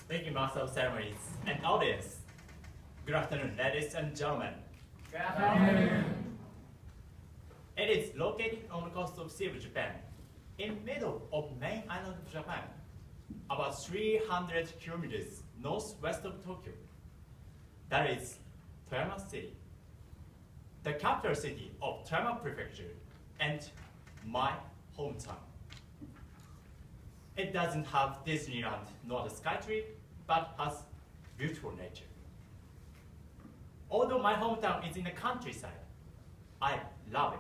Thank you, Master of Ceremonies and audience. Good afternoon, ladies and gentlemen. Good afternoon. It is located on the coast of Sea of Japan, in the middle of main island of Japan, about 300 kilometers northwest of Tokyo. That is Toyama City, the capital city of Toyama Prefecture and my hometown. It doesn't have Disneyland nor the Skytree, but has beautiful nature. Although my hometown is in the countryside, I love it.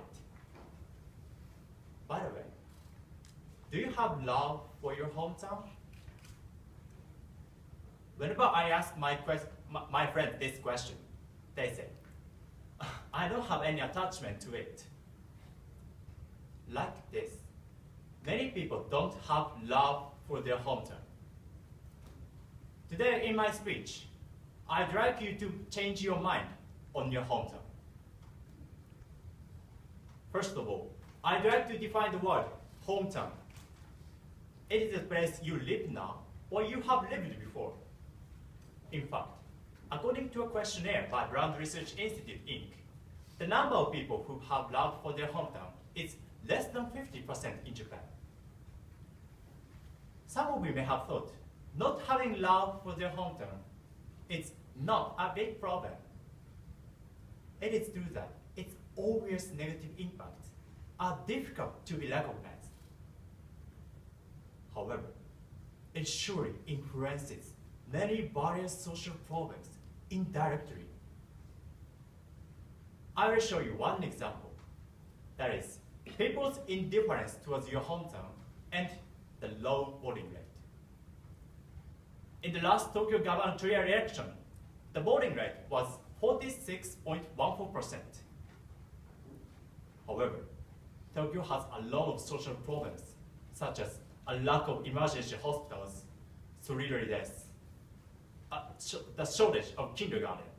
By the way, do you have love for your hometown? Whenever I ask my friends this question, they say, I don't have any attachment to it. Like this, many people don't have love for their hometown. Today in my speech, I'd like you to change your mind on your hometown. First of all, I'd like to define the word hometown. It is a place you live now or you have lived before. In fact, according to a questionnaire by Brand Research Institute, Inc., the number of people who have love for their hometown is less than 50% in Japan. Some of you may have thought, not having love for their hometown is not a big problem. It is true that its obvious negative impacts are difficult to be recognized. However, it surely influences many various social problems indirectly. I will show you one example. That is, people's indifference towards your hometown and the low voting rate. In the last Tokyo gubernatorial election, the voting rate was 46.14%. However, Tokyo has a lot of social problems, such as a lack of emergency hospitals, solitary deaths, the shortage of kindergarten,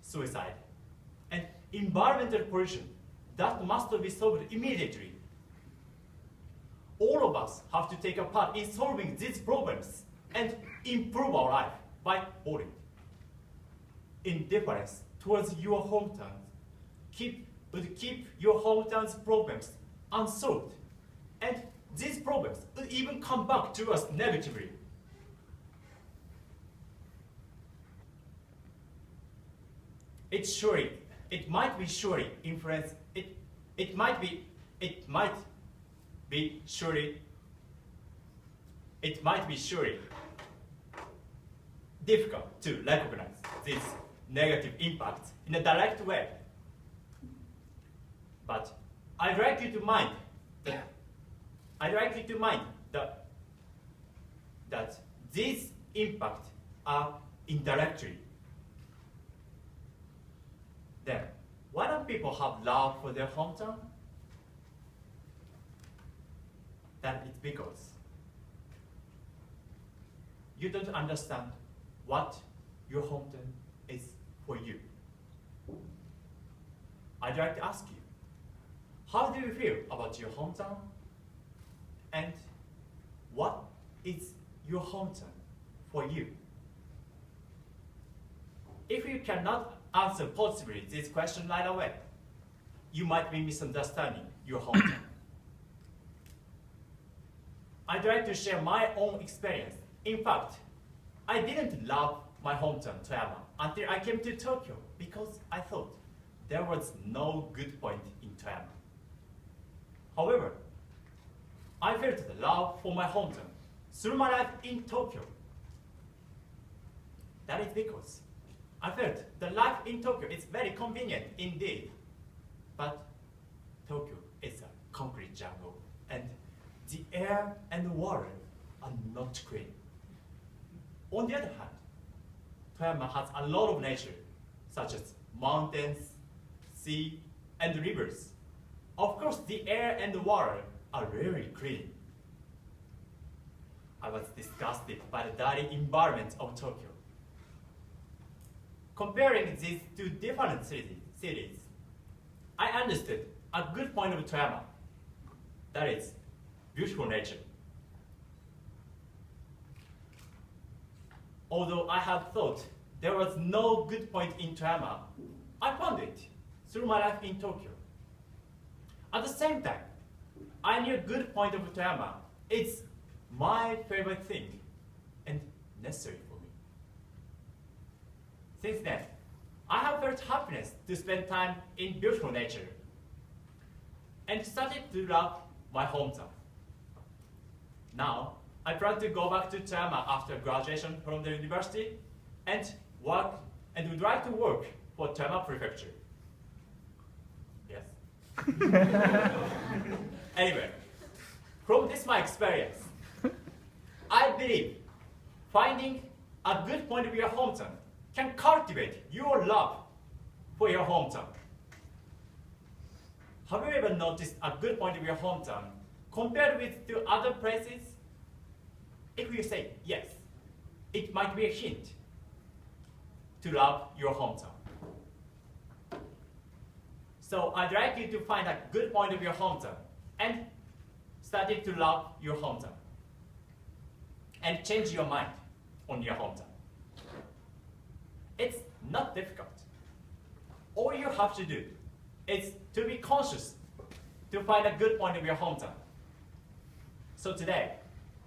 suicide, and environmental pollution that must be solved immediately. All of us have to take a part in solving these problems and improve our life by voting. Indifference towards your hometown would keep your hometown's problems unsolved, and these problems would even come back to us negatively. It might be surely difficult to recognize these negative impacts in a direct way. But I'd like you to mind that these impacts are indirectly. Then, why don't people have love for their hometown? That is because you don't understand what your hometown is for you. I'd like to ask you, how do you feel about your hometown? And what is your hometown for you? If you cannot answer positively this question right away, you might be misunderstanding your hometown. I'd like to share my own experience. In fact, I didn't love my hometown, Toyama, until I came to Tokyo because I thought there was no good point in Toyama. However, I felt the love for my hometown through my life in Tokyo. That is because I felt the life in Tokyo is very convenient indeed, but Tokyo is a concrete jungle and the air and the water are not clean. On the other hand, Toyama has a lot of nature, such as mountains, sea, and rivers. Of course, the air and the water are really clean. I was disgusted by the dirty environment of Tokyo. Comparing these two different cities, I understood a good point of Toyama. That is, beautiful nature. although I had thought there was no good point in Toyama, I found it through my life in Tokyo. At the same time, I knew a good point of Toyama. It's my favorite thing and necessary for me. Since then, I have felt happiness to spend time in beautiful nature and started to love my hometown. Now, I plan to go back to Toyama after graduation from the university and would like to work for Toyama Prefecture. Yes. Anyway, from this my experience, I believe finding a good point of your hometown can cultivate your love for your hometown. Have you ever noticed a good point of your hometown compared with two other places? If you say yes, it might be a hint to love your hometown. So I'd like you to find a good point of your hometown and started to love your hometown and change your mind on your hometown. It's not difficult. All you have to do is to be conscious to find a good point of your hometown. So today,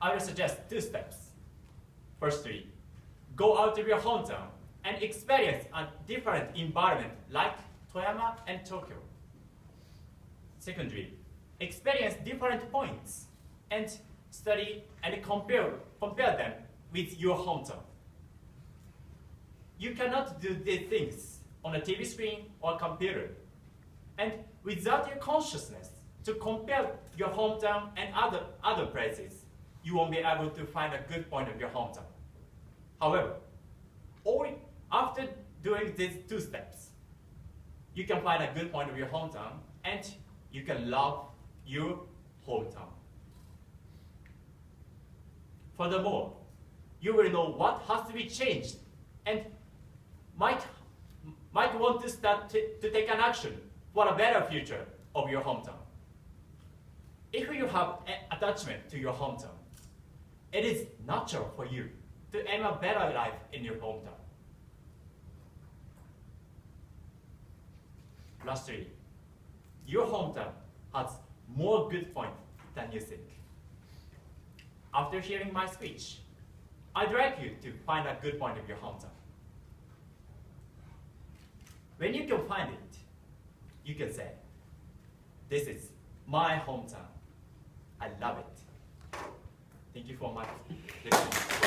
I will suggest 2 steps. Firstly, go out of your hometown and experience a different environment like Toyama and Tokyo. Secondly, experience different points and study and compare them with your hometown. You cannot do these things on a TV screen or computer. And without your consciousness to compare your hometown and other places, you won't be able to find a good point of your hometown. However, after doing these 2 steps, you can find a good point of your hometown and you can love your hometown. Furthermore, you will know what has to be changed and might want to start to take an action for a better future of your hometown. If you have an attachment to your hometown, it is natural for you to aim a better life in your hometown. Lastly, your hometown has more good points than you think. After hearing my speech, I'd like you to find a good point of your hometown. When you can find it, you can say, "This is my hometown. I love it." Thank you for listening.